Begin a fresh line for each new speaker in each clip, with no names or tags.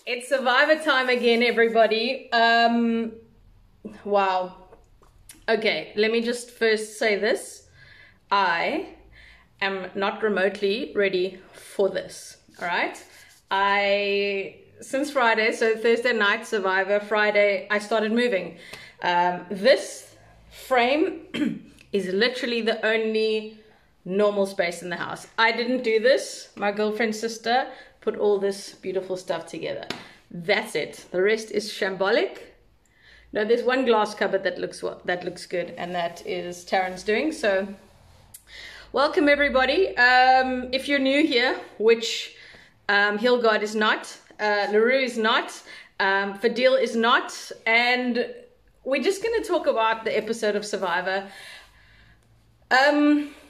It's Survivor time again, everybody. Wow. Okay, let me just first say this. I am not remotely ready for this, all right? Since Friday, so Thursday night Survivor, Friday, I started moving. This frame is literally the only normal space in the house. I didn't do this. My girlfriend's sister put all this beautiful stuff together. That's it. The rest is shambolic. No, there's one glass cupboard that looks good, and that is Taryn's doing. So welcome everybody. If you're new here, which Hilgard is not, LaRue is not, Fadil is not, and we're just going to talk about the episode of Survivor.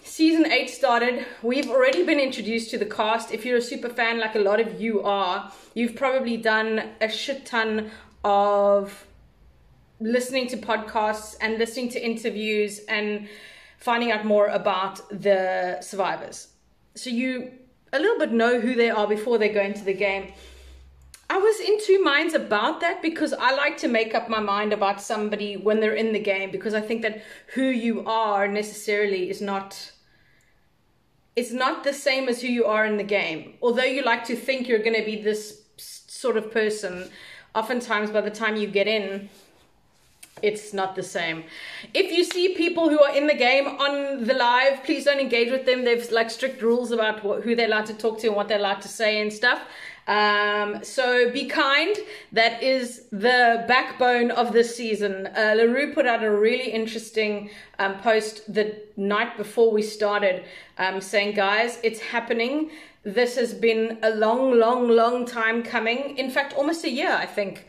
Season 8 started. We've already been introduced to the cast. If you're a super fan, like a lot of you are, you've probably done a shit ton of listening to podcasts and listening to interviews and finding out more about the survivors. So you a little bit know who they are before they go into the game. I was in two minds about that because I like to make up my mind about somebody when they're in the game, because I think that who you are necessarily is not the same as who you are in the game. Although you like to think you're going to be this sort of person, oftentimes by the time you get in, it's not the same. If you see people who are in the game on the live, please don't engage with them. They've like strict rules about who they're allowed to talk to and what they're allowed to say and stuff. So be kind. That is the backbone of this season. LaRue put out a really interesting post the night before we started, saying, guys, it's happening. This has been a long time coming. In fact, almost a year, I think.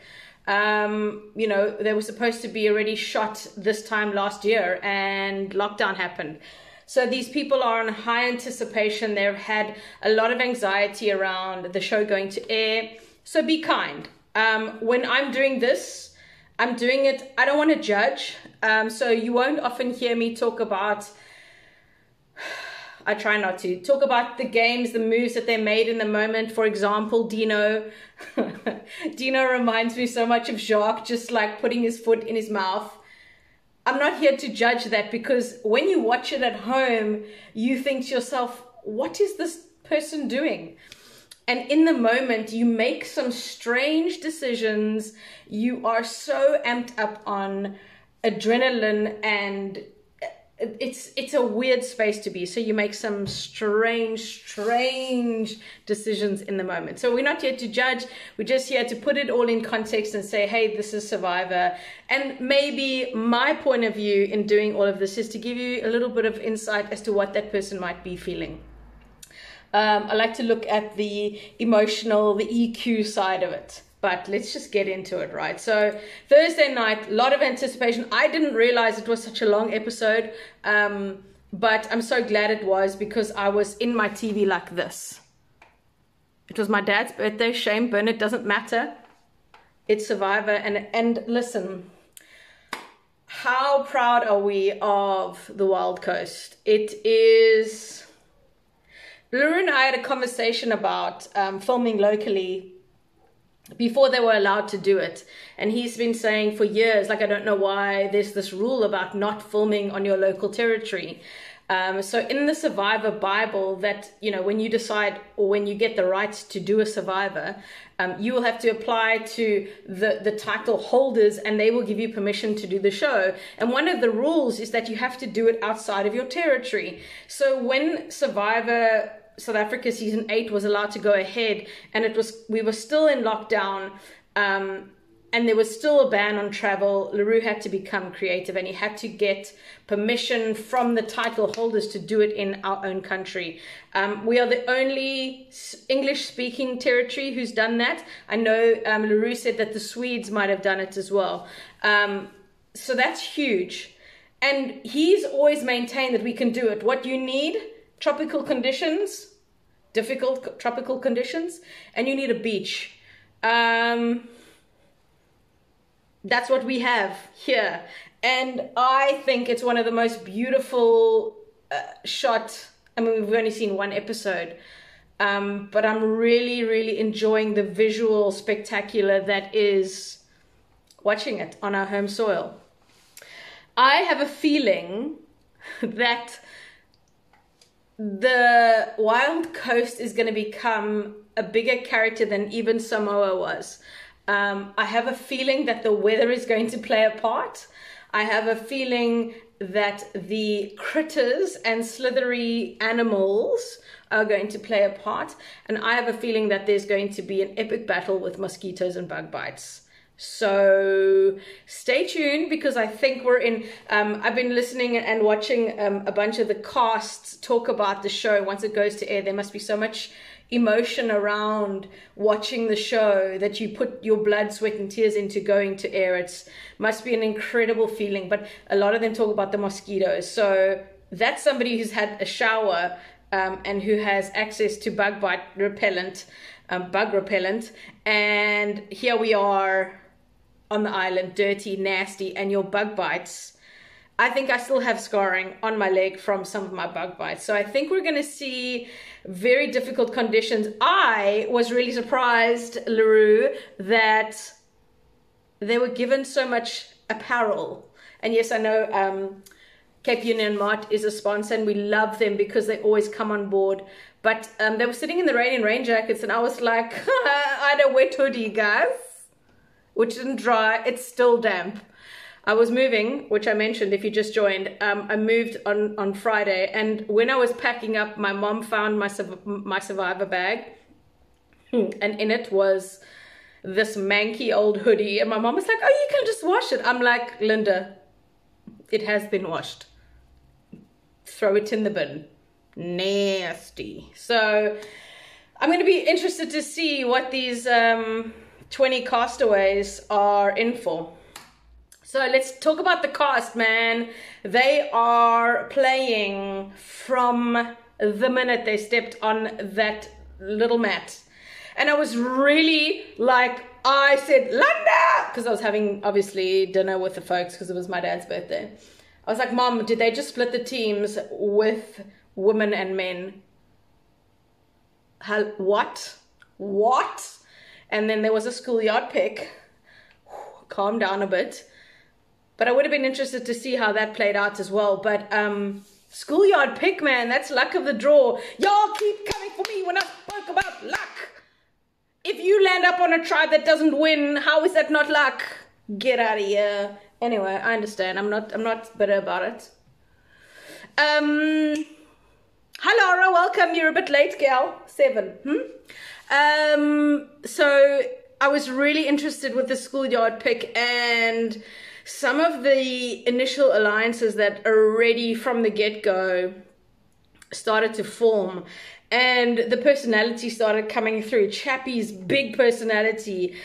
You know, they were supposed to be already shot this time last year and lockdown happened. So these people are on high anticipation. They've had a lot of anxiety around the show going to air. So be kind. When I'm doing this, I'm doing it, I don't want to judge. So you won't often hear me talk about, I try not to, talk about the games, the moves that they made in the moment. For example, Dino. Dino reminds me so much of Jacques, just like putting his foot in his mouth. I'm not here to judge that, because when you watch it at home, you think to yourself, what is this person doing? And in the moment, you make some strange decisions. You are so amped up on adrenaline, and it's a weird space to be. So you make some strange decisions in the moment. So we're not here to judge. We're just here to put it all in context and say, hey, this is Survivor. And maybe my point of view in doing all of this is to give you a little bit of insight as to what that person might be feeling. I like to look at the emotional, the EQ side of it. But let's just get into it, right? So Thursday night, a lot of anticipation. I didn't realize it was such a long episode, but I'm so glad it was, because I was in my TV like this. It was my dad's birthday. Shame, burn it, doesn't matter. It's Survivor. And listen, how proud are we of the Wild Coast? It is... LaRue and I had a conversation about filming locally before they were allowed to do it. And he's been saying for years, like, I don't know why there's this rule about not filming on your local territory. So in the Survivor Bible, that, you know, when you decide or when you get the rights to do a Survivor, you will have to apply to the title holders, and they will give you permission to do the show. And one of the rules is that you have to do it outside of your territory. So when Survivor South Africa season 8 was allowed to go ahead, and we were still in lockdown, and there was still a ban on travel, LaRue had to become creative, and he had to get permission from the title holders to do it in our own country. We are the only English-speaking territory who's done that. I know LaRue said that the Swedes might have done it as well. So that's huge. And he's always maintained that we can do it. What you need: tropical conditions, difficult tropical conditions, and you need a beach. That's what we have here. And I think it's one of the most beautiful shot. I mean, we've only seen one episode, But I'm really, really enjoying the visual spectacular that is watching it on our home soil. I have a feeling that the Wild Coast is going to become a bigger character than even Samoa was. I have a feeling that the weather is going to play a part. I have a feeling that the critters and slithery animals are going to play a part. And I have a feeling that there's going to be an epic battle with mosquitoes and bug bites. So stay tuned, because I think we're in, I've been listening and watching a bunch of the casts talk about the show. Once it goes to air, there must be so much emotion around watching the show that you put your blood, sweat and tears into going to air. It must be an incredible feeling, but a lot of them talk about the mosquitoes. So that's somebody who's had a shower and who has access to bug repellent, and here we are on the island, dirty, nasty, and your bug bites. I think I still have scarring on my leg from some of my bug bites. So I think we're going to see very difficult conditions. I was really surprised, LaRue, that they were given so much apparel. And yes, I know Cape Union Mart is a sponsor, and we love them because they always come on board. But they were sitting in the rain in rain jackets, and I was like, I had a wet hoodie, guys, which didn't dry. It's still damp. I was moving, which I mentioned if you just joined. I moved on Friday, and when I was packing up, my mom found my Survivor bag, and in it was this manky old hoodie, and my mom was like, oh, you can just wash it. I'm like, Linda, it has been washed. Throw it in the bin. Nasty. So I'm going to be interested to see what these 20 castaways are in for. So let's talk about the cast, man. They are playing from the minute they stepped on that little mat. And I was really like, I said, Linda, because I was having, obviously, dinner with the folks because it was my dad's birthday. I was like, Mom, did they just split the teams with women and men? What? And then there was a schoolyard pick. Calm down a bit. But I would have been interested to see how that played out as well. But schoolyard pick, man, that's luck of the draw. Y'all keep coming for me when I spoke about luck. If you land up on a tribe that doesn't win, how is that not luck? Get out of here. Anyway, I understand. I'm not bitter about it. Hi Laura, welcome. You're a bit late, gal. 7. So I was really interested with the schoolyard pick, and some of the initial alliances that already from the get-go started to form, and the personality started coming through. Chappie's big personality,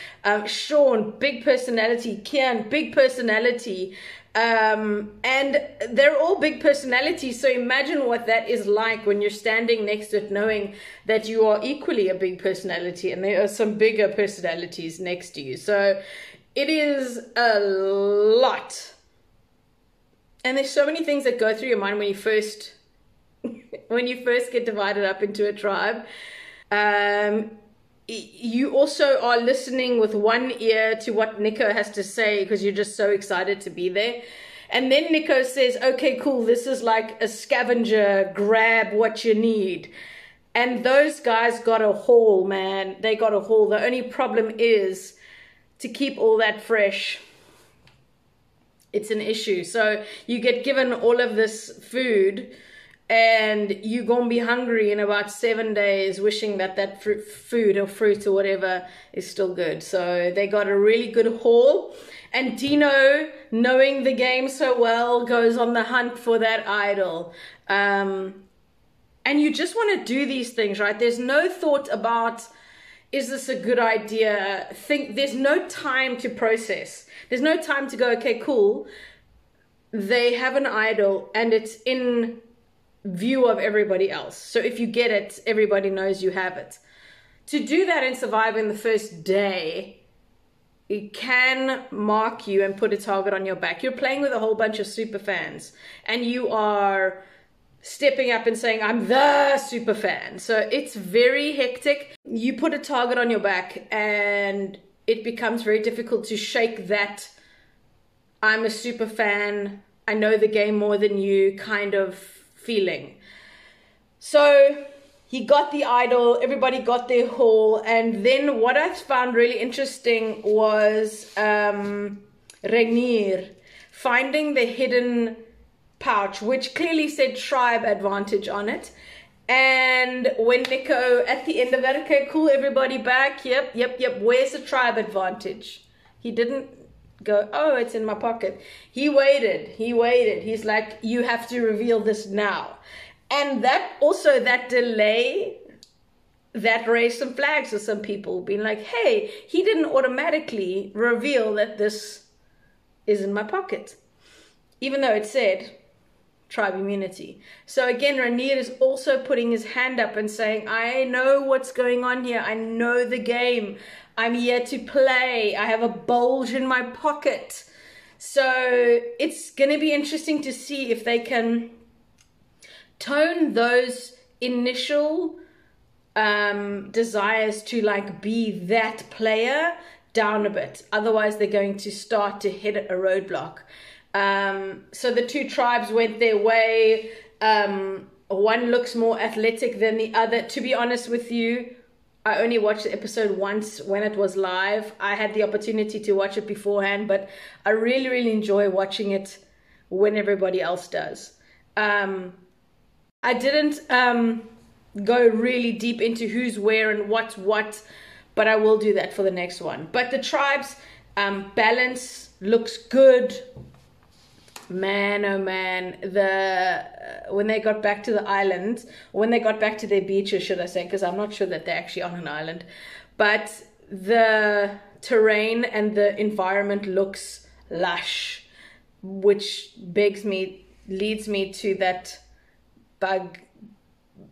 Sean, big personality, Kian, big personality, and they're all big personalities. So imagine what that is like when you're standing next to it, knowing that you are equally a big personality and there are some bigger personalities next to you. So it is a lot. And there's so many things that go through your mind when you first get divided up into a tribe. You also are listening with one ear to what Nico has to say because you're just so excited to be there. And then Nico says, okay, cool, this is like a scavenger, grab what you need. And those guys got a haul, man. They got a haul. The only problem is to keep all that fresh. It's an issue. So you get given all of this food, and you're going to be hungry in about 7 days, wishing that food or fruit or whatever is still good. So they got a really good haul. And Dino, knowing the game so well, goes on the hunt for that idol. And you just want to do these things, right? There's no thought about, is this a good idea? There's no time to process. There's no time to go, okay, cool. They have an idol and it's in view of everybody else. So if you get it, everybody knows you have it. To do that and survive in the first day, it can mark you and put a target on your back. You're playing with a whole bunch of super fans, and you are stepping up and saying, I'm the super fan. So it's very hectic. You put a target on your back and it becomes very difficult to shake that I'm a super fan, I know the game more than you kind of feeling. So he got the idol, everybody got their haul, and then what I found really interesting was Rainier finding the hidden pouch, which clearly said tribe advantage on it. And when Nico, at the end of that, okay, cool, everybody back, yep, where's the tribe advantage? He didn't go, oh, it's in my pocket. He waited. He's like, you have to reveal this now. And that also, that delay, that raised some flags for some people, being like, hey, he didn't automatically reveal that this is in my pocket, even though it said tribe immunity. So again, Rainier is also putting his hand up and saying, I know what's going on here. I know the game. I'm here to play. I have a bulge in my pocket. So it's going to be interesting to see if they can tone those initial desires to like be that player down a bit. Otherwise, they're going to start to hit a roadblock. So the two tribes went their way. One looks more athletic than the other. To be honest with you, I only watched the episode once when it was live. I had the opportunity to watch it beforehand, but I really enjoy watching it when everybody else does. I didn't go really deep into who's where and what's what, but I will do that for the next one. But the tribes balance looks good. Man, oh man, when they got back to the island, when they got back to their beaches, should I say, because I'm not sure that they're actually on an island, but the terrain and the environment looks lush, which leads me to that bug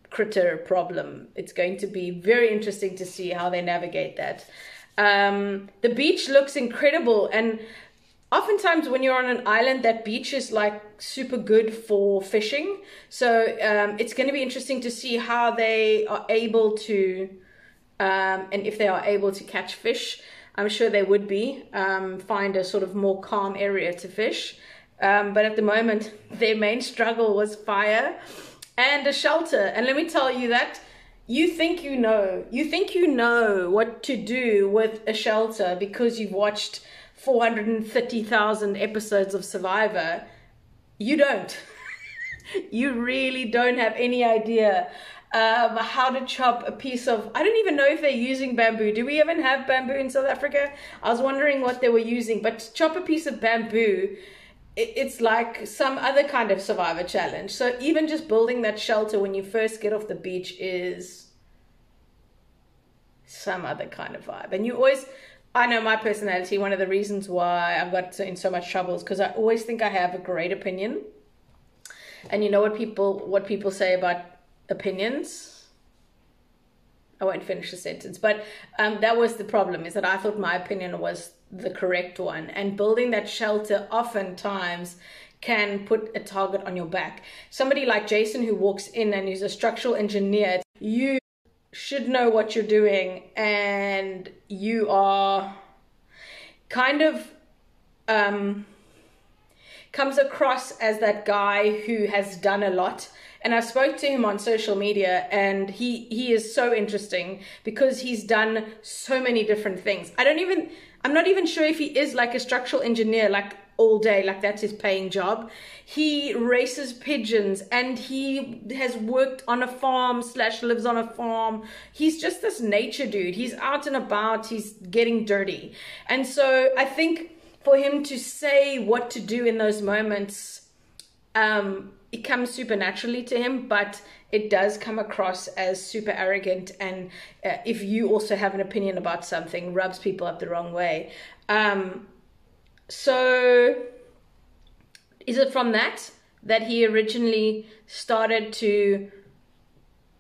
critter problem. It's going to be very interesting to see how they navigate that. The beach looks incredible, and oftentimes when you're on an island, that beach is like super good for fishing. So it's going to be interesting to see how they are able to, and if they are able to catch fish. I'm sure they would be, find a sort of more calm area to fish. But at the moment, their main struggle was fire and a shelter. And let me tell you that you think you know what to do with a shelter because you've watched 430,000 episodes of Survivor. You don't. You really don't have any idea how to chop a piece of, I don't even know if they're using bamboo. Do we even have bamboo in South Africa? I was wondering what they were using, but to chop a piece of bamboo, it's like some other kind of Survivor challenge. So even just building that shelter when you first get off the beach is some other kind of vibe. And you always, I know my personality, one of the reasons why I've got in so much trouble is because I always think I have a great opinion. And you know what people say about opinions? I won't finish the sentence, but that was the problem, is that I thought my opinion was the correct one. And building that shelter oftentimes can put a target on your back. Somebody like Jason who walks in and is a structural engineer, you should know what you're doing, and you are kind of comes across as that guy who has done a lot. And I spoke to him on social media, and he is so interesting because he's done so many different things. I'm not even sure if he is like a structural engineer, like all day, like that's his paying job. He races pigeons, and he has worked on a farm / lives on a farm. He's just this nature dude. He's out and about, he's getting dirty. And so I think for him to say what to do in those moments, it comes super naturally to him, but it does come across as super arrogant. And if you also have an opinion about something, rubs people up the wrong way. So is it from that he originally started to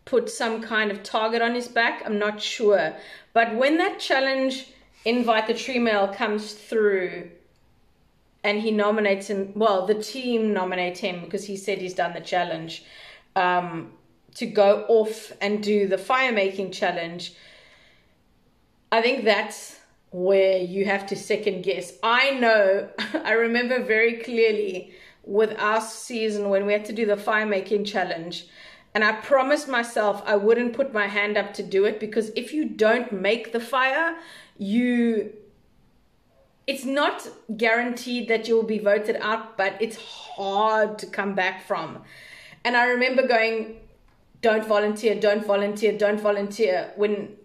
put some kind of target on his back? I'm not sure. But when that challenge invite, the tree mail comes through, and he nominates him, well, the team nominate him because he said he's done the challenge. to go off and do the fire making challenge, I think that's where you have to second guess. I know, I remember very clearly with our season when we had to do the fire making challenge, and I promised myself I wouldn't put my hand up to do it, because if you don't make the fire, it's not guaranteed that you'll be voted out, but it's hard to come back from. And I remember going, don't volunteer, don't volunteer, don't volunteer, when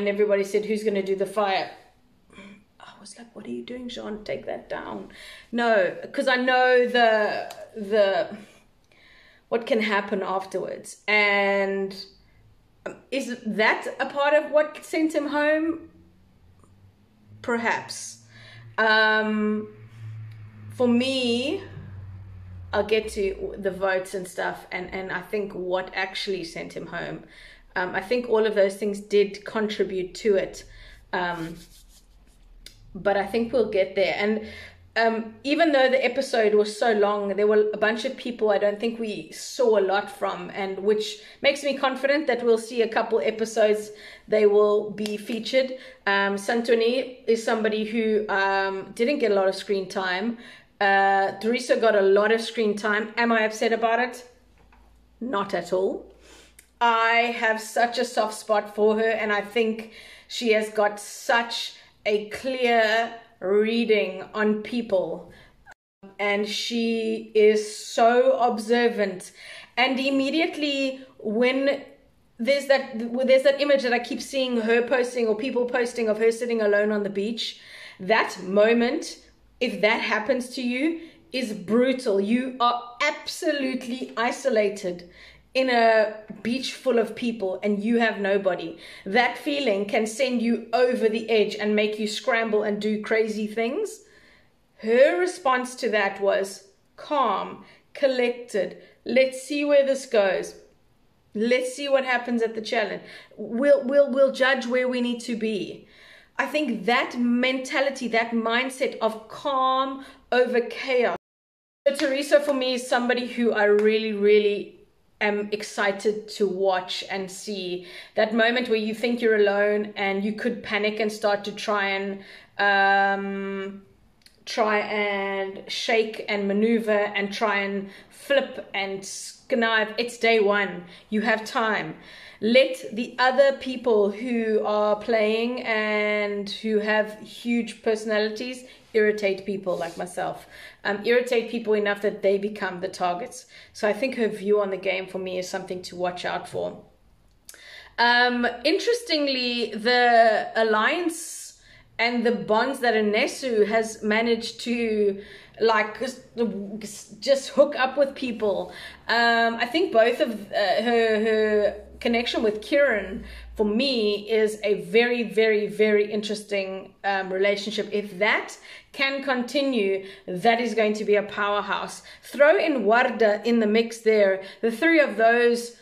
everybody said, who's going to do the fire? I was like, what are you doing, Jean? Take that down. No, because I know the what can happen afterwards. And is that a part of what sent him home? Perhaps. For me, I'll get to the votes and stuff, and I think what actually sent him home. I think all of those things did contribute to it, but I think we'll get there. And even though the episode was so long, there were a bunch of people I don't think we saw a lot from, and which makes me confident that we'll see a couple episodes they will be featured. Santoni is somebody who didn't get a lot of screen time. Teresa got a lot of screen time. Am I upset about it? Not at all. I have such a soft spot for her, and I think she has got such a clear reading on people, and she is so observant. And immediately when there's that image that I keep seeing her posting, or people posting, of her sitting alone on the beach, that moment, if that happens to you, is brutal. You are absolutely isolated in a beach full of people and you have nobody. That feeling can send you over the edge and make you scramble and do crazy things. Her response to that was calm, collected. Let's see where this goes. Let's see what happens at the challenge. We'll judge where we need to be. I think that mentality, that mindset of calm over chaos. So Teresa for me is somebody who I really, really am excited to watch and see. That moment where you think you're alone and you could panic and start to try and shake and maneuver and try and flip and connive. It's day one. You have time. Let the other people who are playing and who have huge personalities irritate people like myself. Irritate people enough that they become the targets. So I think her view on the game for me is something to watch out for. Interestingly, the alliance and the bonds that Anesu has managed to just hook up with people. I think both of her connection with Kieran for me is a very, very, very interesting relationship. If that can continue, that is going to be a powerhouse. Throw in Warda in the mix there. The three of those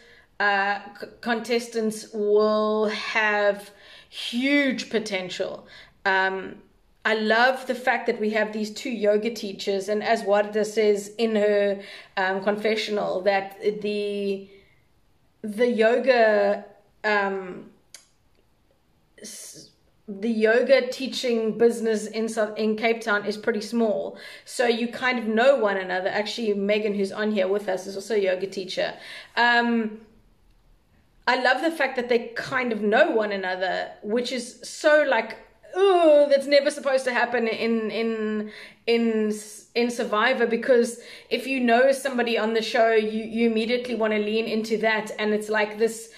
contestants will have huge potential. I love the fact that we have these two yoga teachers, and as Warda says in her confessional, that the yoga teaching business in Cape Town is pretty small, so you kind of know one another. Actually, Megan, who's on here with us, is also a yoga teacher. I love the fact that they kind of know one another, which is so that's never supposed to happen in Survivor, because if you know somebody on the show, you immediately want to lean into that, and it's like this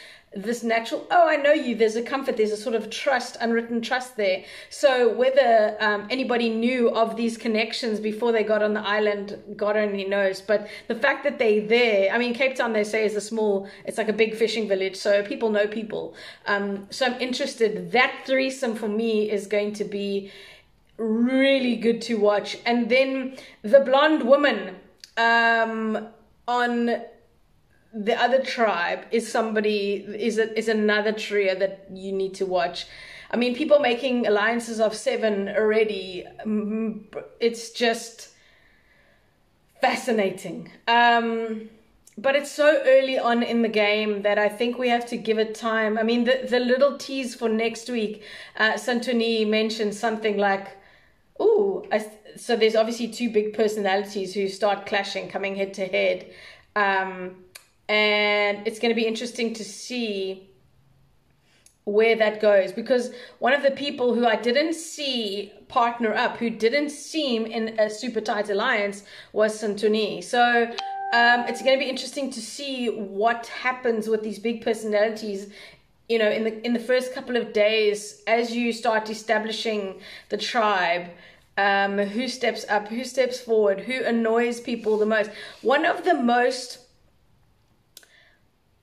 natural, oh, I know you, there's a comfort, there's a sort of trust, unwritten trust there. So whether anybody knew of these connections before they got on the island, God only knows. But the fact that they're there, I mean, Cape Town, they say, is it's like a big fishing village, so people know people. So I'm interested. That threesome for me is going to be really good to watch. And then the blonde woman on the other tribe is another trio that you need to watch. I mean, people making alliances of 7 already. It's just fascinating. but it's so early on in the game that I think we have to give it time. I mean, the little tease for next week, Santoni mentioned something like, ooh, so there's obviously two big personalities who start clashing, coming head to head. And it's going to be interesting to see where that goes, because one of the people who I didn't see partner up, who didn't seem in a super tight alliance, was Santoni. So it's going to be interesting to see what happens with these big personalities, you know, in the first couple of days as you start establishing the tribe. Who steps up, who steps forward, who annoys people the most.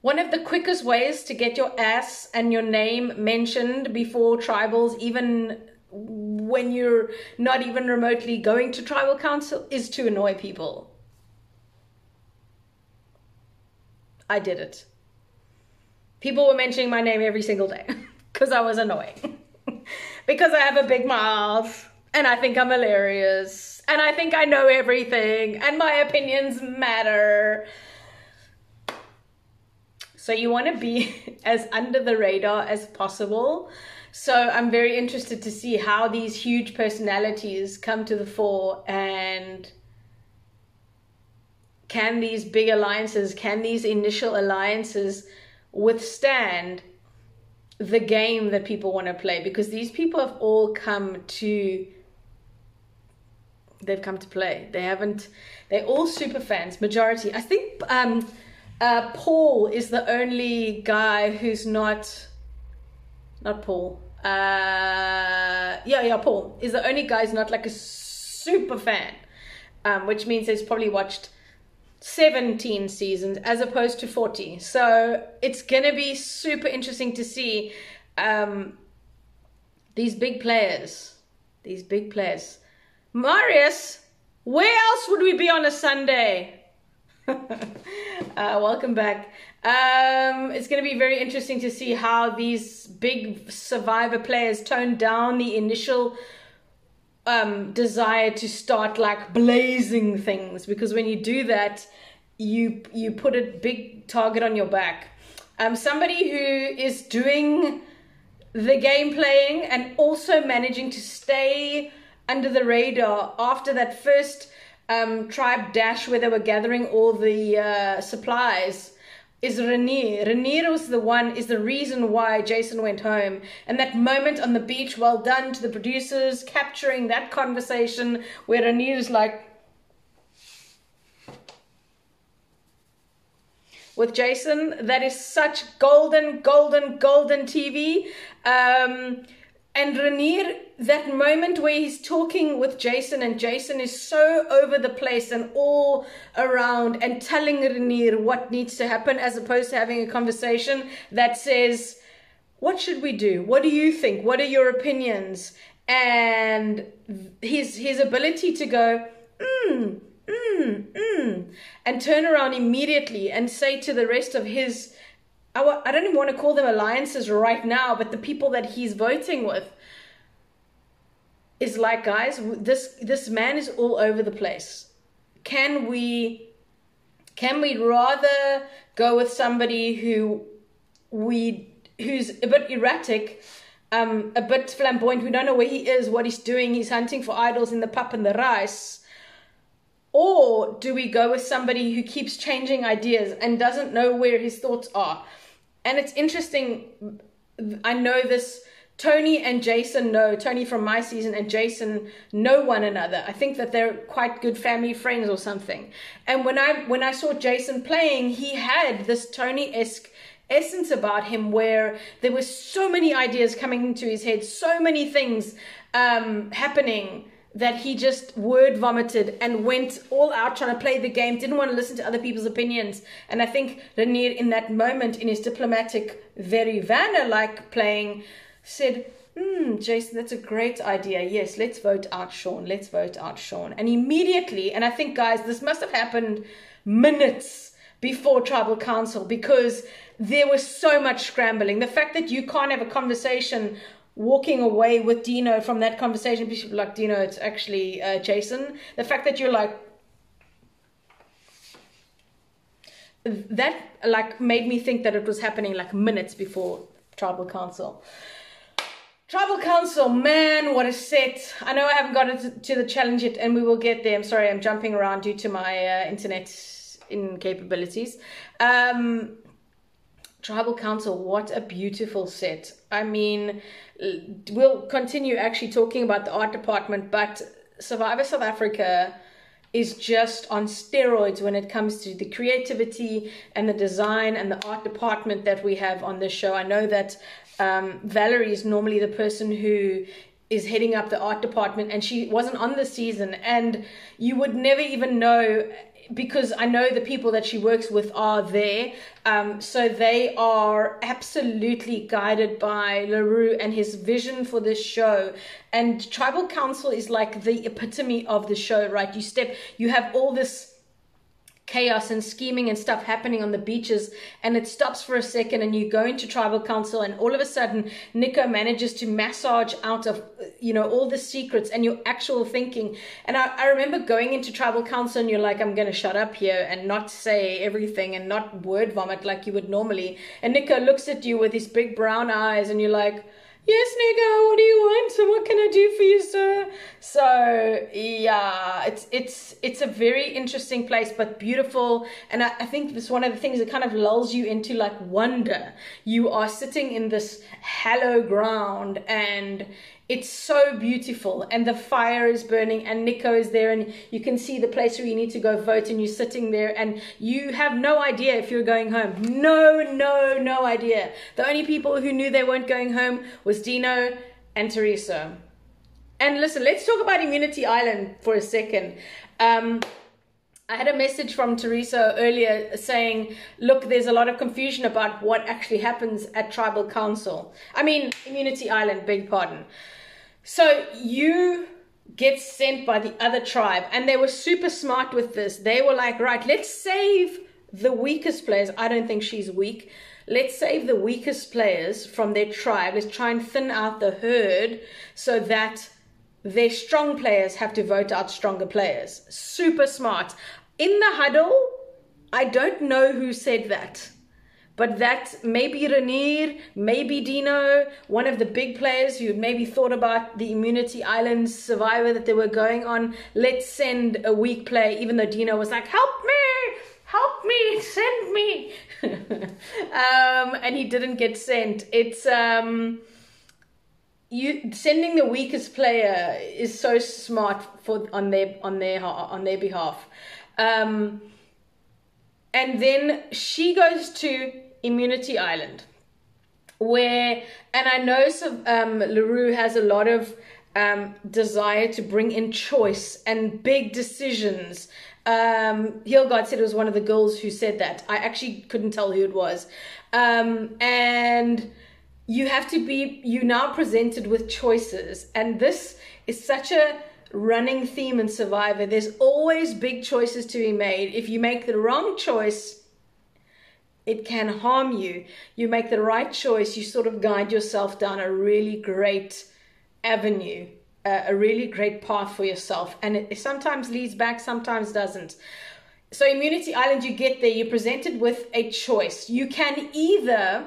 One of the quickest ways to get your ass and your name mentioned before tribals, even when you're not even remotely going to tribal council, is to annoy people. I did it. People were mentioning my name every single day because I was annoying. Because I have a big mouth and I think I'm hilarious and I think I know everything and my opinions matter. So you want to be as under the radar as possible. So I'm very interested to see how these huge personalities come to the fore, and can these big alliances, can these initial alliances withstand the game that people want to play? Because these people have all come to, they've come to play. They're all super fans, majority. I think Paul is the only guy who's not Paul. Paul is the only guy who's not like a super fan, which means he's probably watched 17 seasons as opposed to 40. So it's going to be super interesting to see these big players. Marius, where else would we be on a Sunday? Welcome back. It's going to be very interesting to see how these big survivor players tone down the initial desire to start like blazing things, because when you do that, you put a big target on your back. Somebody who is doing the game playing and also managing to stay under the radar after that first tribe dash where they were gathering all the supplies is Renier. Renier is the reason why Jason went home. And that moment on the beach, well done to the producers, capturing that conversation where Renier is like, with Jason, that is such golden TV. And Renier, that moment where he's talking with Jason and Jason is so over the place and all around and telling Renier what needs to happen, as opposed to having a conversation that says, what should we do? What do you think? What are your opinions? And his ability to go, and turn around immediately and say to the rest of his, I don't even want to call them alliances right now, but the people that he's voting with, is like, guys, this man is all over the place. Can we rather go with somebody who's a bit erratic, a bit flamboyant, we don't know where he is, what he's doing, he's hunting for idols in the pap and the rice? Or do we go with somebody who keeps changing ideas and doesn't know where his thoughts are? And it's interesting, I know this, Tony and Jason know, Tony from my season and Jason know one another. I think that they're quite good family friends or something. And when I saw Jason playing, he had this Tony-esque essence about him where there were so many ideas coming into his head, so many things happening, that he just word vomited and went all out trying to play the game, didn't want to listen to other people's opinions. And I think Renier in that moment, in his diplomatic, very Vanna-like playing, said, Jason, that's a great idea. Yes, let's vote out Sean. Let's vote out Sean. And immediately, and I think, guys, this must have happened minutes before Tribal Council, because there was so much scrambling. The fact that you can't have a conversation walking away with Dino from that conversation, people like, Dino, it's actually Jason. The fact that you're like, that like made me think that it was happening like minutes before Tribal Council. Tribal Council, man, what a set. I know I haven't got to the challenge yet, and we will get there. I'm sorry, I'm jumping around due to my internet incapabilities. Tribal Council, what a beautiful set. I mean, we'll continue actually talking about the art department, but Survivor South Africa is just on steroids when it comes to the creativity and the design and the art department that we have on this show. I know that Valerie is normally the person who is heading up the art department, and she wasn't on this season, and you would never even know, because I know the people that she works with are there. So they are absolutely guided by LaRue and his vision for this show. And Tribal Council is like the epitome of the show, right? You have all this chaos and scheming and stuff happening on the beaches, and it stops for a second, and you go into Tribal Council, and all of a sudden Nico manages to massage out of all the secrets and your actual thinking. And I remember going into Tribal Council, and you're like, I'm gonna shut up here and not say everything and not word vomit like you would normally, and Nico looks at you with his big brown eyes, and you're like, yes, Nico, what do you want? So what can I do for you, sir? So yeah, it's a very interesting place, but beautiful. And I think this is one of the things that kind of lulls you into like wonder. You are sitting in this hallowed ground, and it's so beautiful, and the fire is burning, and Nico is there, and you can see the place where you need to go vote, and you're sitting there, and you have no idea if you're going home. No idea. The only people who knew they weren't going home was Dino and Teresa. And listen, let's talk about Immunity Island for a second. I had a message from Teresa earlier saying, look, there's a lot of confusion about what actually happens at Tribal Council. I mean, Immunity Island, beg pardon. So you get sent by the other tribe, and they were super smart with this. They were like, right, let's save the weakest players. I don't think she's weak. Let's save the weakest players from their tribe. Let's try and thin out the herd so that their strong players have to vote out stronger players. Super smart. In the huddle, I don't know who said that, but that maybe Renier, maybe Dino, one of the big players who maybe thought about the Immunity Island Survivor that they were going on. Let's send a weak player, even though Dino was like, help me, send me. And he didn't get sent. It's you sending the weakest player is so smart on their behalf. And then she goes to Immunity Island, and I know LaRue has a lot of desire to bring in choice and big decisions. Hildegard said it was one of the girls who said that. I actually couldn't tell who it was. And you're now presented with choices, and this is such a running theme in Survivor. There's always big choices to be made. If you make the wrong choice, it can harm you. You make the right choice, you sort of guide yourself down a really great avenue, a really great path for yourself, and it sometimes leads back, sometimes doesn't. So Immunity Island, you get there, you're presented with a choice. You can either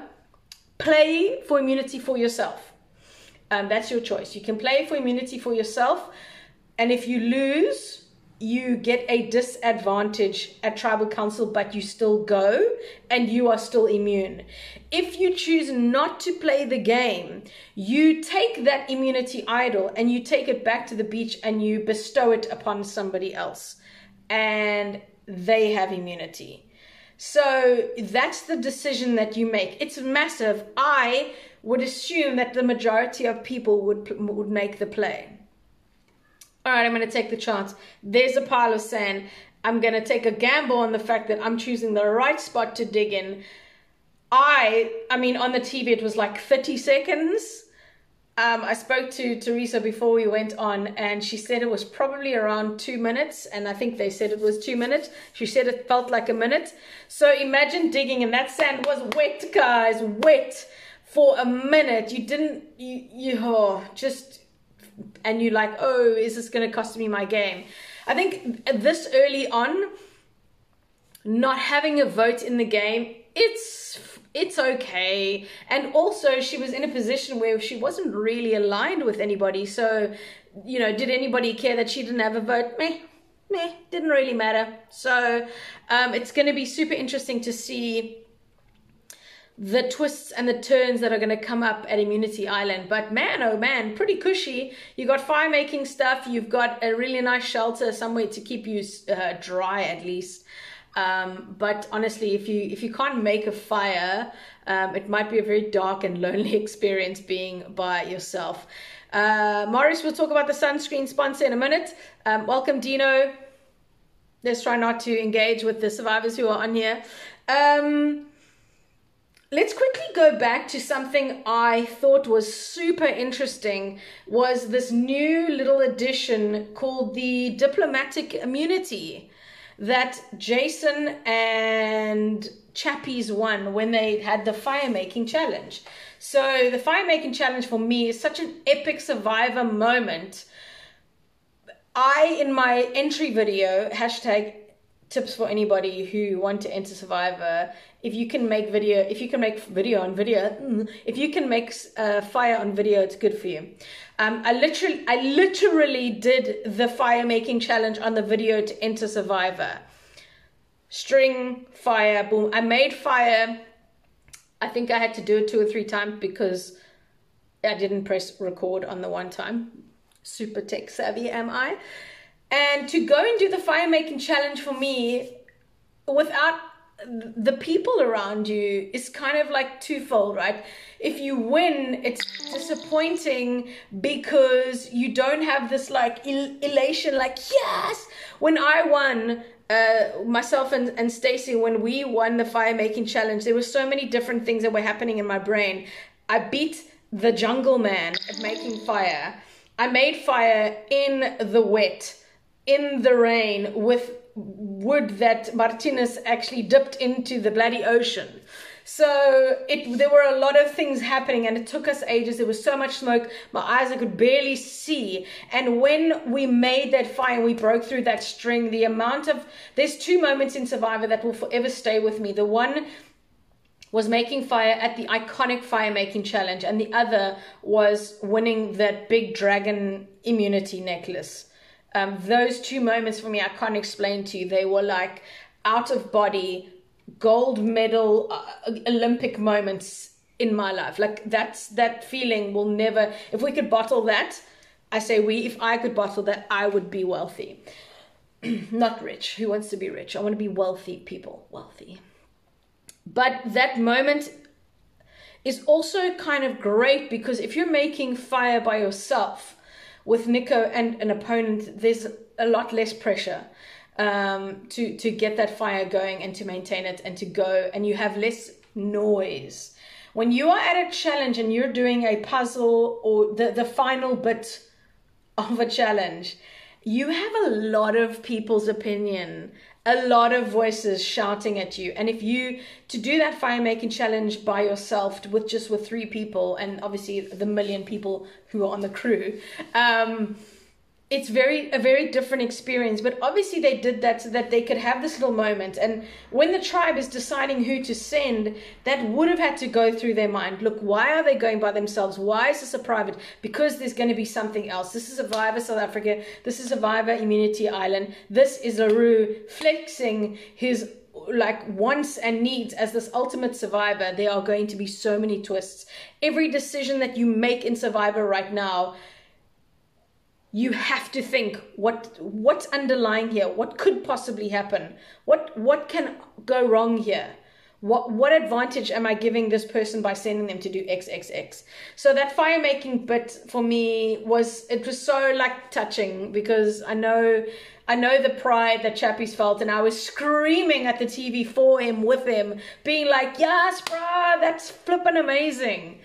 play for immunity for yourself. That's your choice. You can play for immunity for yourself, and if you lose, you get a disadvantage at Tribal Council, but you still go and you are still immune. If you choose not to play the game, you take that immunity idol and you take it back to the beach and you bestow it upon somebody else, and they have immunity. So that's the decision that you make. It's massive. I would assume that the majority of people would make the play. All right, I'm going to take the chance. There's a pile of sand. I'm going to take a gamble on the fact that I'm choosing the right spot to dig in. I mean, on the TV, it was like 30 seconds. I spoke to Teresa before we went on, and she said it was probably around 2 minutes, and I think they said it was 2 minutes. She said it felt like a minute. So imagine digging, and that sand was wet, guys, wet for a minute. And you're like, oh, is this going to cost me my game? I think this early on, not having a vote in the game, it's okay. And also she was in a position where she wasn't really aligned with anybody. So, you know, did anybody care that she didn't have a vote? Meh, didn't really matter. So it's going to be super interesting to see the twists and the turns that are going to come up at Immunity Island. But man, oh man, pretty cushy. You got fire making stuff. You've got a really nice shelter, somewhere to keep you dry at least. But honestly, if you can't make a fire, it might be a very dark and lonely experience being by yourself. Maurice will talk about the sunscreen sponsor in a minute. Welcome, Dino. Let's try not to engage with the survivors who are on here. Let's quickly go back to something I thought was super interesting, was this new little addition called the diplomatic immunity that Jason and Chappies won when they had the fire making challenge. So the fire making challenge for me is such an epic survivor moment. In my entry video, hashtag tips for anybody who want to enter Survivor, if you can make fire on video, it's good for you. I literally did the fire making challenge on the video to enter Survivor. String, fire, boom. I made fire. I think I had to do it 2 or 3 times because I didn't press record on the one time. Super tech savvy am I. And to go and do the fire making challenge for me without the people around you is kind of like twofold, right? If you win, it's disappointing because you don't have this like elation, like yes. When I won, myself and Stacey, when we won the fire making challenge, there were so many different things that were happening in my brain. I beat the jungle man at making fire. I made fire in the wet, in the rain, with wood that Martinez actually dipped into the bloody ocean. So there were a lot of things happening and it took us ages. There was so much smoke, my eyes I could barely see. And when we made that fire and we broke through that string, there's 2 moments in Survivor that will forever stay with me. The one was making fire at the iconic fire making challenge, and the other was winning that big dragon immunity necklace. Those 2 moments for me, I can't explain to you. They were like out of body, gold medal, Olympic moments in my life. Like that feeling will never, if we could bottle that, if I could bottle that, I would be wealthy. Not rich. Who wants to be rich? I want to be wealthy, people. Wealthy. But that moment is also kind of great because if you're making fire by yourself with Nico and an opponent, there's a lot less pressure to get that fire going and to maintain it and to go, and you have less noise. When you are at a challenge and you're doing a puzzle or the final bit of a challenge, you have a lot of people's opinion, a lot of voices shouting at you. And to do that fire making challenge by yourself with 3 people, and obviously the million people who are on the crew, it's a very different experience. But obviously they did that so that they could have this little moment. And when the tribe is deciding who to send, that would have had to go through their mind. Look, why are they going by themselves? Why is this a private? Because there's going to be something else. This is Survivor South Africa. This is Survivor Immunity Island. This is LaRue flexing his like wants and needs as this ultimate survivor. There are going to be so many twists. Every decision that you make in Survivor right now, you have to think what's underlying here. What could possibly happen? What can go wrong here? What advantage am I giving this person by sending them to do XXX? So that fire making bit for me was so like touching, because I know the pride that Chappies felt, and I was screaming at the TV for him, with him, being like, yes, brah, that's flippin' amazing.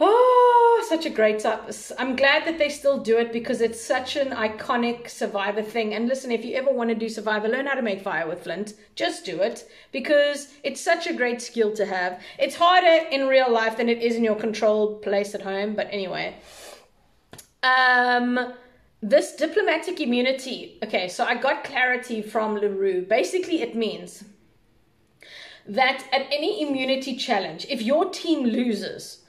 Oh, such a great time. I'm glad that they still do it because it's such an iconic Survivor thing. And listen, if you ever want to do Survivor, learn how to make fire with flint. Just do it, because it's such a great skill to have. It's harder in real life than it is in your controlled place at home. But anyway, this diplomatic immunity, okay, so I got clarity from LaRue. Basically, it means that at any immunity challenge, if your team loses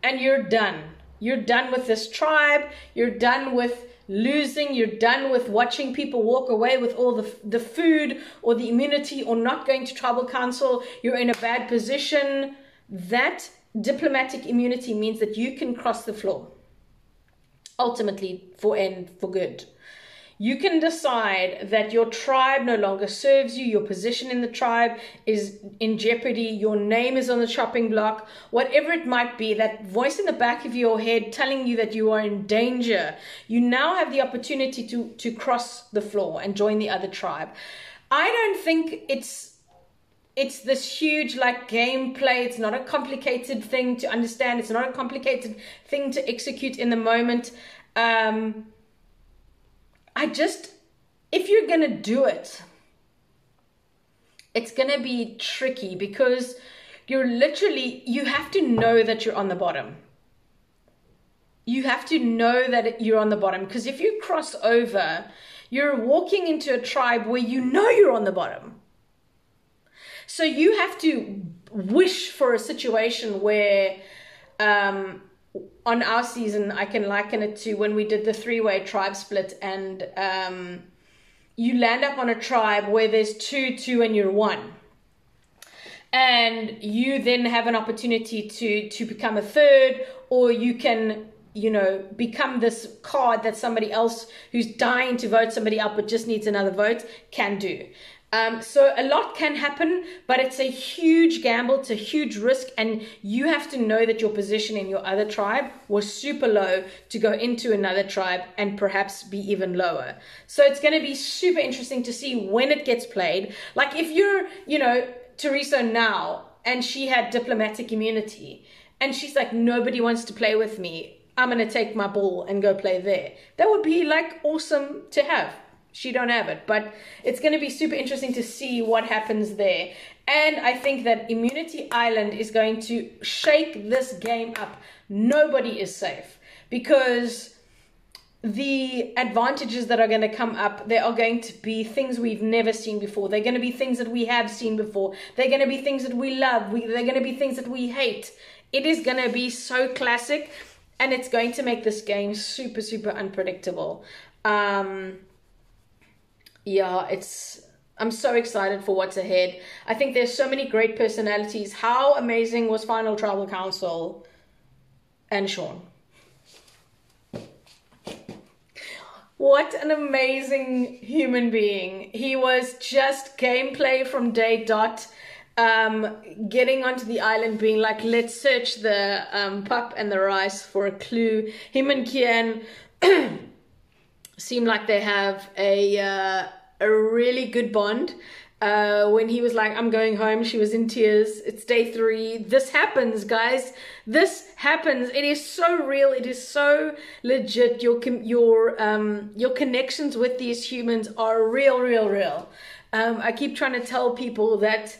and you're done with this tribe, you're done with losing, you're done with watching people walk away with all the food or the immunity or not going to tribal council, you're in a bad position, that diplomatic immunity means that you can cross the floor. Ultimately, for good. You can decide that your tribe no longer serves you, your position in the tribe is in jeopardy, your name is on the chopping block, whatever it might be, that voice in the back of your head telling you that you are in danger. You now have the opportunity to cross the floor and join the other tribe. I don't think it's this huge like gameplay. It's not a complicated thing to understand. It's not a complicated thing to execute in the moment. If you're going to do it, it's going to be tricky because you have to know that you're on the bottom. You have to know that you're on the bottom, because if you cross over, you're walking into a tribe where you know you're on the bottom. So you have to wish for a situation where, on our season, I can liken it to when we did the 3-way tribe split, and you land up on a tribe where there's 2, and you're 1. And you then have an opportunity to become a 3rd, or you can, become this card that somebody else who's dying to vote somebody up but just needs another vote can do. So a lot can happen, but it's a huge gamble, it's a huge risk, and you have to know that your position in your other tribe was super low to go into another tribe and perhaps be even lower. So it's going to be super interesting to see when it gets played. Like if you're, Teresa now, and she had diplomatic immunity, and she's like, nobody wants to play with me, I'm going to take my ball and go play there. That would be like awesome to have. She don't have it, but it's going to be super interesting to see what happens there. And I think that Immunity Island is going to shake this game up. Nobody is safe, because the advantages that are going to come up, they are going to be things we've never seen before. They're going to be things that we have seen before. They're going to be things that we love. They're going to be things that we hate. It is going to be so classic, and it's going to make this game super, super unpredictable. Yeah, I'm so excited for what's ahead. I think there's so many great personalities. How amazing was Final Tribal Council and Sean? What an amazing human being. He was just gameplay from day dot. Getting onto the island, being like, let's search the pup and the rice for a clue. Him and Kian seem like they have a really good bond. When he was like, I'm going home, she was in tears. It's day 3. This happens, guys. This happens. It is so real. It is so legit. Your connections with these humans are real. I keep trying to tell people that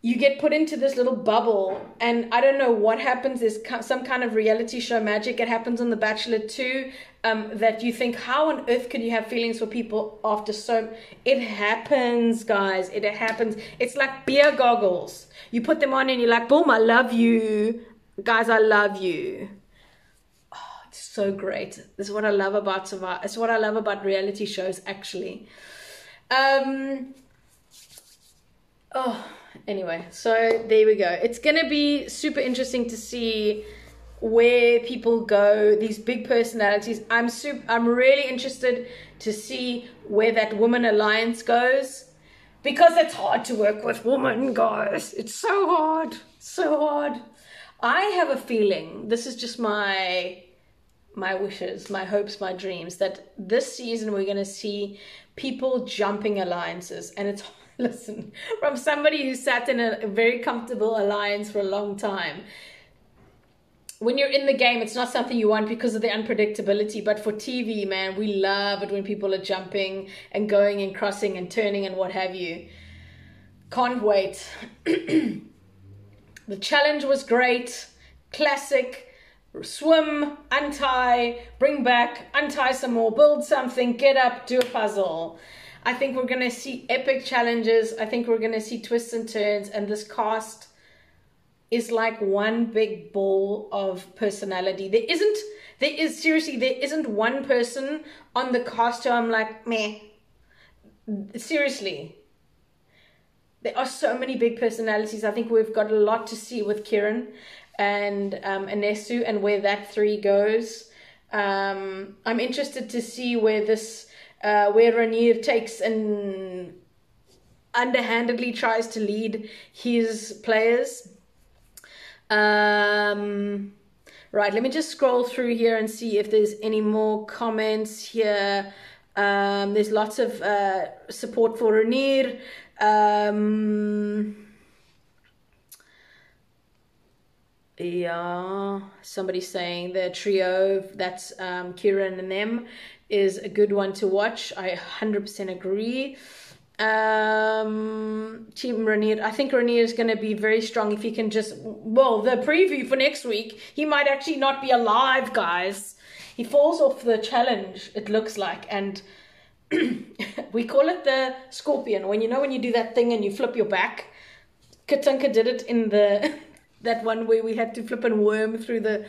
you get put into this little bubble, and I don't know what happens. There's some kind of reality show magic. It happens on The Bachelor too, that you think, how on earth could you have feelings for people after so... It happens, guys. It happens. It's like beer goggles. You put them on and you're like, boom, I love you. Guys, I love you. Oh, it's so great. This is what I love about Survivor. It's what I love about reality shows, actually. Anyway, so there we go. It's going to be super interesting to see where people go, these big personalities. I'm really interested to see where that woman alliance goes, because it's hard to work with women, guys. It's so hard. I have a feeling, this is just my wishes, my hopes, my dreams, that this season we're going to see people jumping alliances. And it's, listen, from somebody who sat in a very comfortable alliance for a long time, when you're in the game, it's not something you want because of the unpredictability. But for TV, man, we love it when people are jumping and going and crossing and turning and what have you. Can't wait. The challenge was great, classic, swim, untie, bring back, untie some more, build something, get up, do a puzzle. I think we're going to see epic challenges. I think we're going to see twists and turns. And this cast is like one big ball of personality. There isn't one person on the cast who I'm like, meh. Seriously. There are so many big personalities. I think we've got a lot to see with Kieran and Anesu and where that three goes. I'm interested to see where Rhaenyra takes and underhandedly tries to lead his players. Right, let me just scroll through here and see if there's any more comments here. There's lots of support for Rhaenyra. Yeah, somebody's saying the trio, that's Kieran and them, is a good one to watch. I 100% agree. Team Rhaenyra, I think Rhaenyra is going to be very strong if he can just, well, the preview for next week, he might actually not be alive, guys. He falls off the challenge, it looks like, and we call it the scorpion. When you do that thing and you flip your back. Katinka did it in the that one where we had to flip and worm through the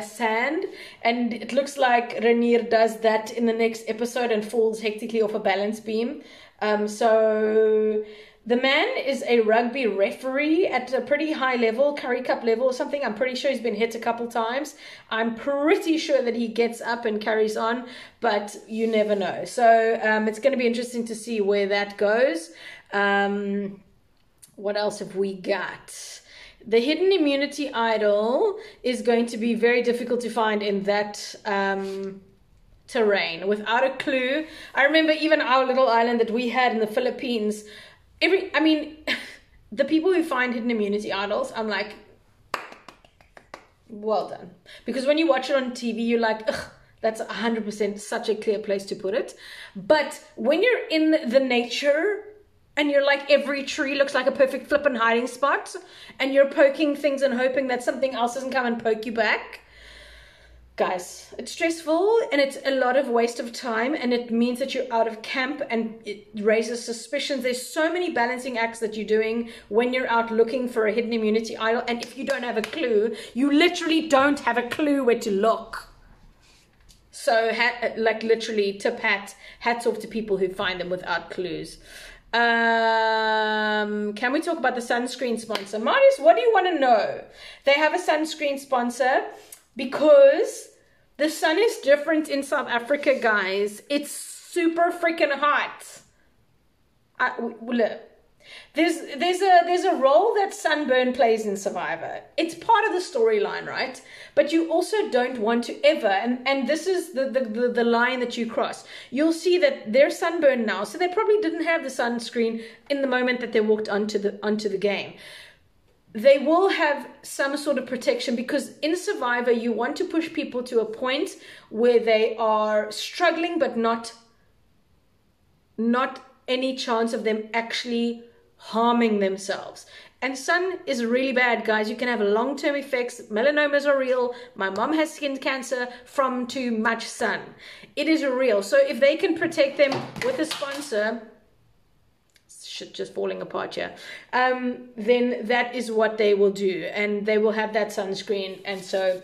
sand, and it looks like Rhaenyra does that in the next episode and falls hectically off a balance beam. So the man is a rugby referee at a pretty high level, Curry Cup level or something. I'm pretty sure he's been hit a couple times. I'm pretty sure that he gets up and carries on, but you never know. So it's going to be interesting to see where that goes. What else have we got? The hidden immunity idol is going to be very difficult to find in that terrain without a clue. I remember even our little island that we had in the Philippines, the people who find hidden immunity idols, I'm like, well done. Because when you watch it on TV, you're like, ugh, that's 100% such a clear place to put it. But when you're in the nature and you're like, every tree looks like a perfect flippin' hiding spot, and you're poking things and hoping that something else doesn't come and poke you back. Guys, it's stressful and it's a lot of waste of time, and it means that you're out of camp and it raises suspicions. There's so many balancing acts that you're doing when you're out looking for a hidden immunity idol, and if you don't have a clue, you literally don't have a clue where to look. So, literally, hats off to people who find them without clues. Can we talk about the sunscreen sponsor? Marius, what do you want to know? They have a sunscreen sponsor because the sun is different in South Africa, guys. It's super freaking hot. There's a role that sunburn plays in Survivor. It's part of the storyline, right? But you also don't want to ever, and this is the line that you cross. You'll see that they're sunburned now, so they probably didn't have the sunscreen in the moment that they walked onto the game. They will have some sort of protection, because in Survivor you want to push people to a point where they are struggling, but not any chance of them actually harming themselves. And sun is really bad, guys. You can have long-term effects. Melanomas are real. My mom has skin cancer from too much sun. It is real. So if they can protect them with a sponsor, shit just falling apart here, then that is what they will do, and they will have that sunscreen. And so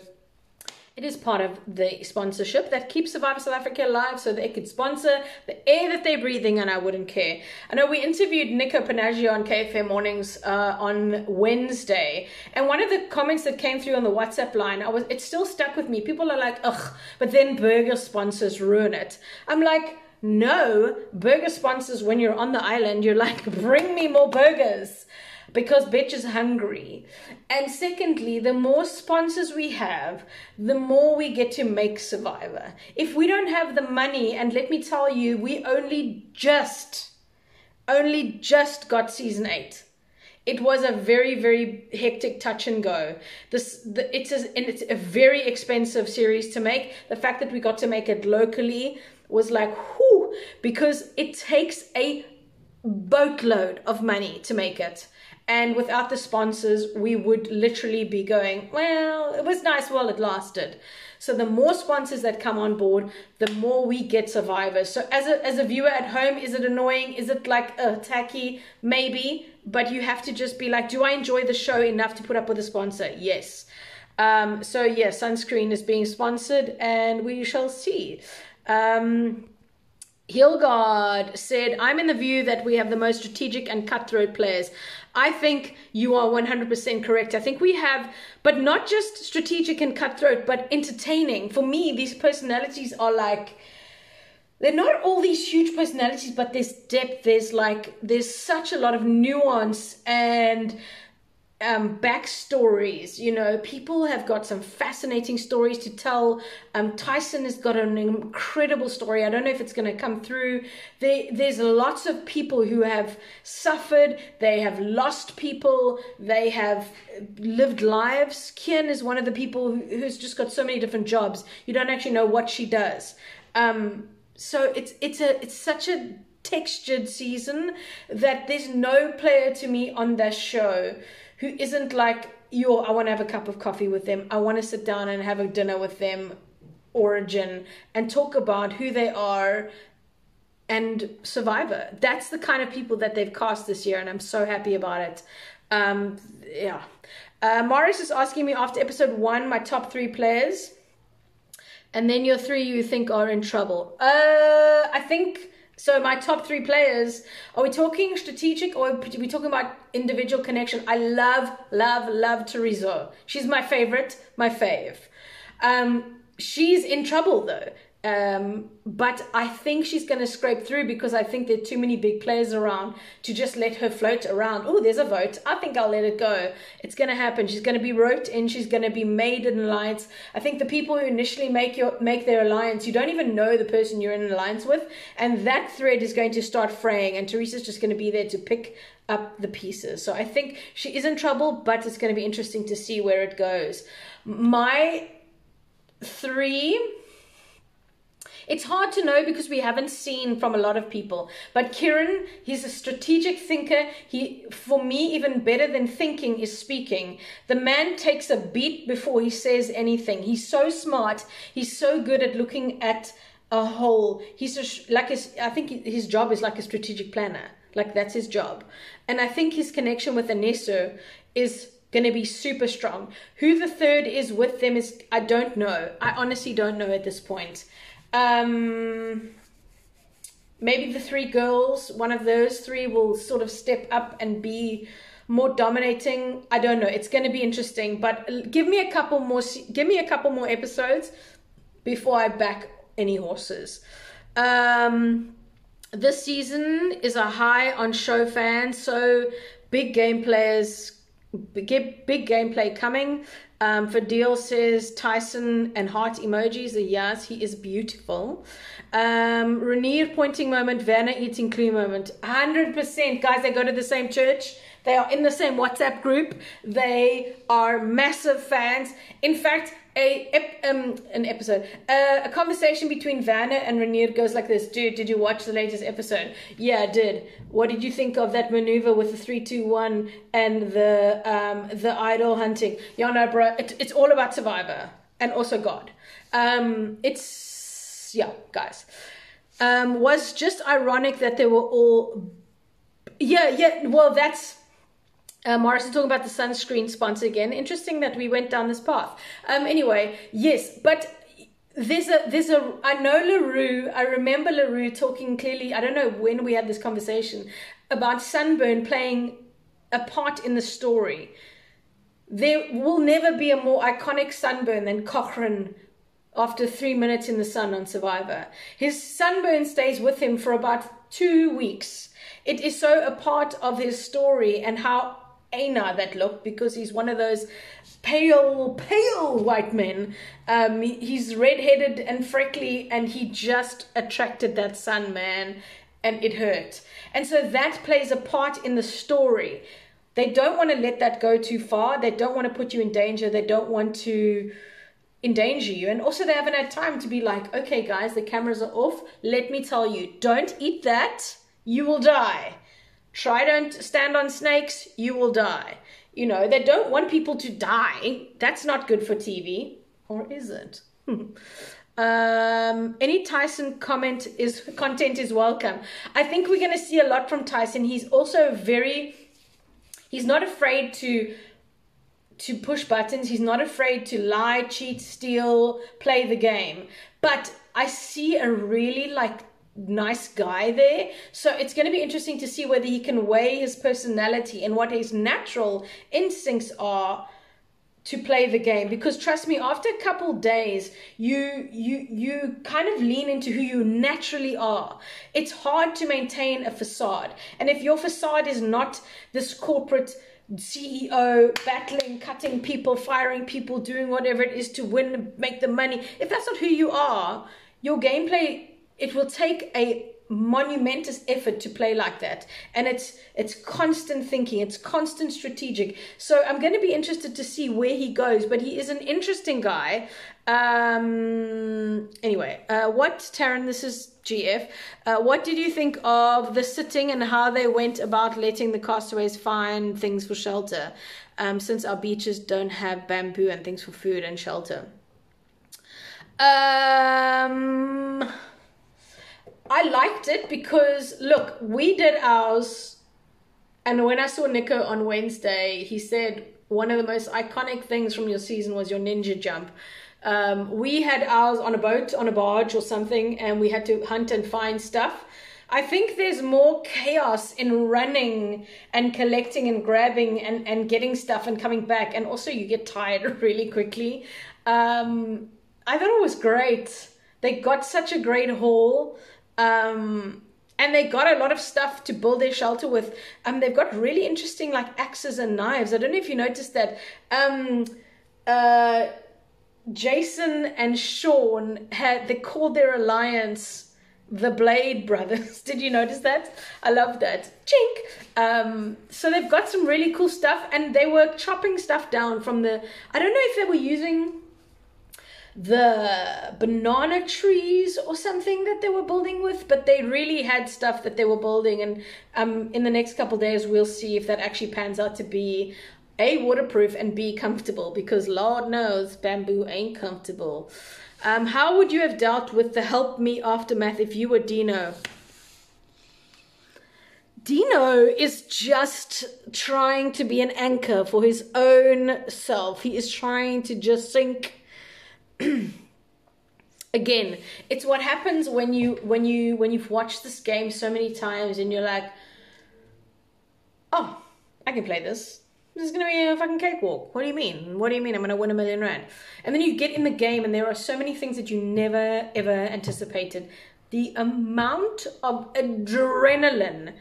it is part of the sponsorship that keeps Survivor South Africa alive, so they could sponsor the air that they're breathing, and I wouldn't care. I know we interviewed Nico Panaggio on KFM Mornings on Wednesday, and one of the comments that came through on the WhatsApp line, it still stuck with me. People are like, ugh, but then burger sponsors ruin it. I'm like, no, burger sponsors, when you're on the island, you're like, bring me more burgers, because bitch is hungry. And secondly, the more sponsors we have, the more we get to make Survivor. If we don't have the money, and let me tell you, we only just got season 8. It was a very, very hectic touch and go. It's a very expensive series to make. The fact that we got to make it locally was like, whoo, because it takes a boatload of money to make it. And without the sponsors, we would literally be going, well, it was nice while it lasted. So the more sponsors that come on board, the more we get survivors. So as a viewer at home, is it annoying? Is it like tacky? Maybe, but you have to just be like, do I enjoy the show enough to put up with a sponsor? Yes. So yeah, sunscreen is being sponsored, and we shall see. Hilgard said, I'm in the view that we have the most strategic and cutthroat players. I think you are 100% correct. I think we have, but not just strategic and cutthroat, but entertaining. For me, these personalities are like, they're not all these huge personalities, but there's depth. There's such a lot of nuance and backstories. You know, people have got some fascinating stories to tell. Tyson has got an incredible story. I don't know if it's going to come through. There's lots of people who have suffered. They have lost people. They have lived lives. Kian is one of the people who's just got so many different jobs. You don't actually know what she does. So it's such a textured season that there's no player to me on that show who isn't like, I want to have a cup of coffee with them. I want to sit down and have a dinner with them, origin, and talk about who they are and Survivor. That's the kind of people that they've cast this year, and I'm so happy about it. Yeah. Morris is asking me after episode 1, my top 3 players. And then your 3 you think are in trouble. I think... So my top 3 players, are we talking strategic or are we talking about individual connection? I love Teresa. She's my favorite, my fave. She's in trouble though. But I think she's going to scrape through because I think there are too many big players around to just let her float around. Oh, there's a vote. I think I'll let it go. It's going to happen. She's going to be roped in. She's going to be made an alliance. I think the people who initially make their alliance, you don't even know the person you're in an alliance with. And that thread is going to start fraying. And Teresa's just going to be there to pick up the pieces. So I think she is in trouble, but it's going to be interesting to see where it goes. My 3... It's hard to know because we haven't seen from a lot of people. But Kieran, he's a strategic thinker. For me, even better than thinking is speaking. The man takes a beat before he says anything. He's so smart. He's so good at looking at a whole. I think his job is like a strategic planner. Like that's his job. And I think his connection with Anesso is going to be super strong. Who the third is with them is, I don't know. I honestly don't know at this point. Maybe the 3 girls, one of those 3 will sort of step up and be more dominating. I don't know. It's going to be interesting, but give me a couple more episodes before I back any horses. This season is a high on show fans, so big game players, big gameplay coming. Fadil says Tyson and heart emojis. Yes, he is beautiful. Rainier pointing moment, Vanna eating clue moment. 100%. Guys, they go to the same church. They are in the same WhatsApp group. They are massive fans. In fact, a conversation between Vanna and Rainier goes like this. Dude, did you watch the latest episode? Yeah, I did. What did you think of that maneuver with the 3-2-1 and the idol hunting? Yeah, no, bro, it's all about Survivor and also God. Yeah, guys. Was just ironic that they were all... Yeah, well, that's... Morris is talking about the sunscreen sponsor again. Interesting that we went down this path. Anyway, yes, but there's a I know LaRue, I remember LaRue talking clearly, I don't know when we had this conversation, about Sunburn playing a part in the story. There will never be a more iconic Sunburn than Cochrane after 3 minutes in the sun on Survivor. His sunburn stays with him for about 2 weeks. It is so a part of his story and how Aina that looked, because he's one of those pale white men. He's redheaded and freckly, and he just attracted that sun, man, and it hurt. And so that plays a part in the story. They don't want to let that go too far. They don't want to put you in danger. They don't want to endanger you. And also they haven't had time to be like, okay guys, the cameras are off. Let me tell you, don't eat that. You will die. Try don't stand on snakes, you will die. You know, they don't want people to die. That's not good for TV. Or is it? Any Tyson content is welcome. I think we're going to see a lot from Tyson. He's also he's not afraid to push buttons. He's not afraid to lie, cheat, steal, play the game. But I see a really nice guy there. So it's going to be interesting to see whether he can weigh his personality and what his natural instincts are to play the game. Because trust me, after a couple days, you kind of lean into who you naturally are. It's hard to maintain a facade. And if your facade is not this corporate CEO battling, cutting people, firing people, doing whatever it is to win, make the money, if that's not who you are, your gameplay, it will take a monumentous effort to play like that. And it's constant thinking, it's constant strategic. So I'm going to be interested to see where he goes, but he is an interesting guy. Anyway, Taryn, this is GF. What did you think of the sitting and how they went about letting the castaways find things for shelter, since our beaches don't have bamboo and things for food and shelter? I liked it because, look, we did ours, and when I saw Nico on Wednesday, he said one of the most iconic things from your season was your ninja jump. We had ours on a boat, on a barge or something, and we had to hunt and find stuff. I think there's more chaos in running and collecting and grabbing and getting stuff and coming back, and also you get tired really quickly. I thought it was great. They got such a great haul. And they got a lot of stuff to build their shelter with. They've got really interesting axes and knives. I don't know if you noticed that. Jason and Sean they called their alliance the Blade Brothers. Did you notice that? I love that. Chink. So they've got some really cool stuff, and they were chopping stuff down from I don't know if they were using the banana trees or something that they were building with, but they really had stuff that they were building. And in the next couple of days, we'll see if that actually pans out to be A, waterproof, and B, comfortable, because Lord knows bamboo ain't comfortable. How would you have dealt with the help me aftermath if you were Dino? Dino is just trying to be an anchor for his own self. He is trying to just sink. Again, it's what happens when you've watched this game so many times and you're like, oh, I can play this. This is gonna be a fucking cakewalk. What do you mean? What do you mean I'm gonna win $1 million? And then you get in the game and there are so many things that you never ever anticipated. The amount of adrenaline.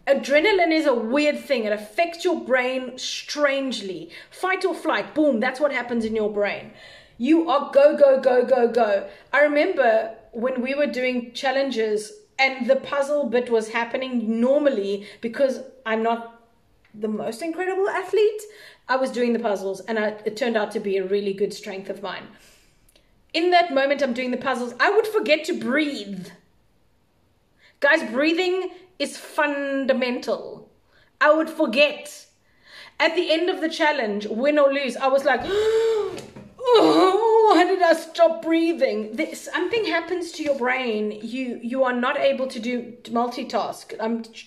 Adrenaline is a weird thing. It affects your brain strangely. Fight or flight, boom, that's what happens in your brain. You are go, go, go, go, go. I remember when we were doing challenges and the puzzle bit was happening normally, because I'm not the most incredible athlete, I was doing the puzzles, and it turned out to be a really good strength of mine. In that moment I'm doing the puzzles, I would forget to breathe. Guys, breathing is fundamental. I would forget. At the end of the challenge, win or lose, I was like, oh, why did I stop breathing? Something happens to your brain. You are not able to do multitask,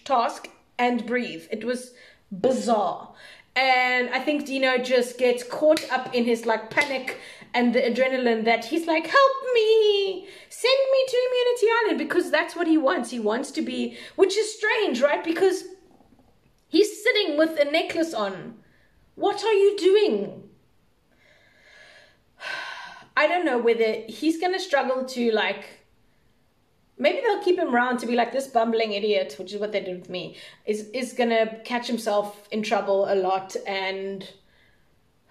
task and breathe. It was bizarre. And I think Dino just gets caught up in his panic and the adrenaline that he's like, help me, send me to Immunity Island, because that's what he wants. He wants to be, which is strange, right? Because he's sitting with a necklace on. What are you doing? I don't know whether he's going to struggle to maybe they'll keep him around to be like, this bumbling idiot, which is what they did with me, is going to catch himself in trouble a lot. And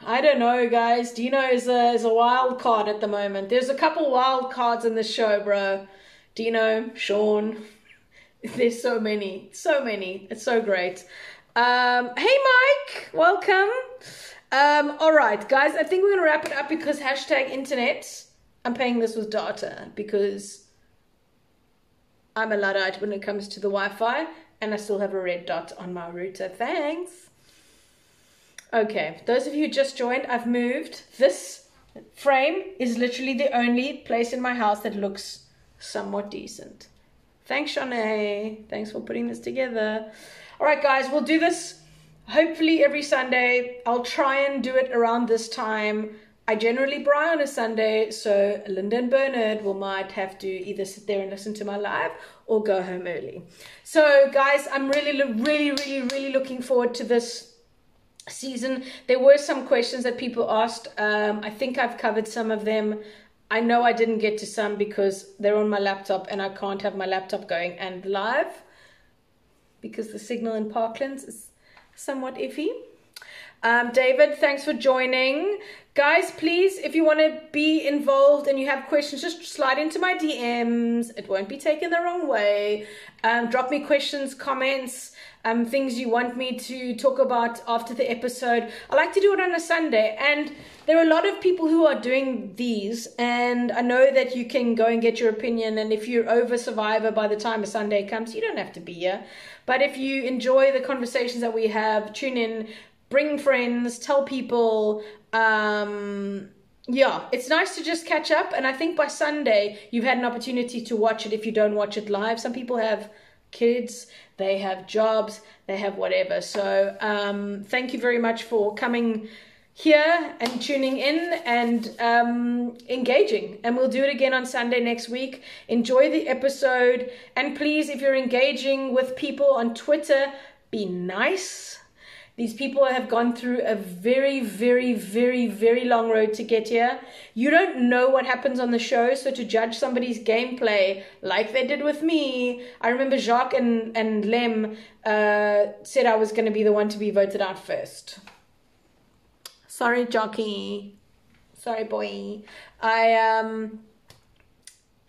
I don't know, guys. Dino is a wild card at the moment. There's a couple wild cards in this show, bro. Dino, Sean. There's so many. So many. It's so great. Hey, Mike. Welcome. All right, guys. I think we're going to wrap it up because #internet. I'm paying this with data because I'm a Luddite when it comes to the Wi-Fi. and I still have a red dot on my router. Thanks. Okay, those of you who just joined, I've moved. This frame is literally the only place in my house that looks somewhat decent. Thanks, Shanae. Thanks for putting this together. All right, guys, we'll do this hopefully every Sunday. I'll try and do it around this time. I generally braai on a Sunday, so Linda and Bernard might have to either sit there and listen to my live or go home early. So, guys, I'm really looking forward to this season. There were some questions that people asked. I think I've covered some of them. I know I didn't get to some because they're on my laptop and I can't have my laptop going and live because the signal in Parklands is somewhat iffy. David, thanks for joining. Guys, please, if you want to be involved and you have questions, just slide into my DMs. It won't be taken the wrong way. Drop me questions, comments, things you want me to talk about after the episode. I like to do it on a Sunday, and there are a lot of people who are doing these, and I know that you can go and get your opinion, and if you're over Survivor by the time a Sunday comes, you don't have to be here. But if you enjoy the conversations that we have, tune in, bring friends, tell people. Yeah, it's nice to just catch up, and I think by Sunday you've had an opportunity to watch it if you don't watch it live. Some people have kids, they have jobs, they have whatever. So thank you very much for coming here and tuning in and engaging, and we'll do it again on Sunday next week. Enjoy the episode, and please, if you're engaging with people on Twitter, be nice. These people have gone through a very long road to get here. You don't know what happens on the show, so to judge somebody's gameplay like they did with me, I remember Jacques and Lem said I was going to be the one to be voted out first. Sorry, Jockey. Sorry, boy.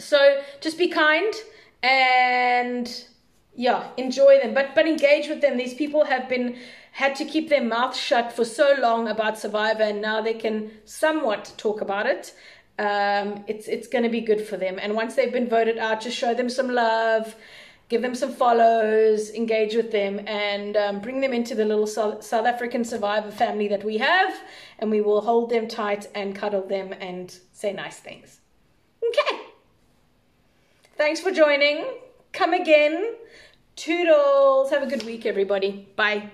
So just be kind and yeah, enjoy them, but engage with them. These people have had to keep their mouth shut for so long about Survivor, and now they can somewhat talk about it. It's going to be good for them. And once they've been voted out, just show them some love, give them some follows, engage with them, and bring them into the little South African Survivor family that we have, and we will hold them tight and cuddle them and say nice things. Okay. Thanks for joining. Come again. Toodles. Have a good week, everybody. Bye.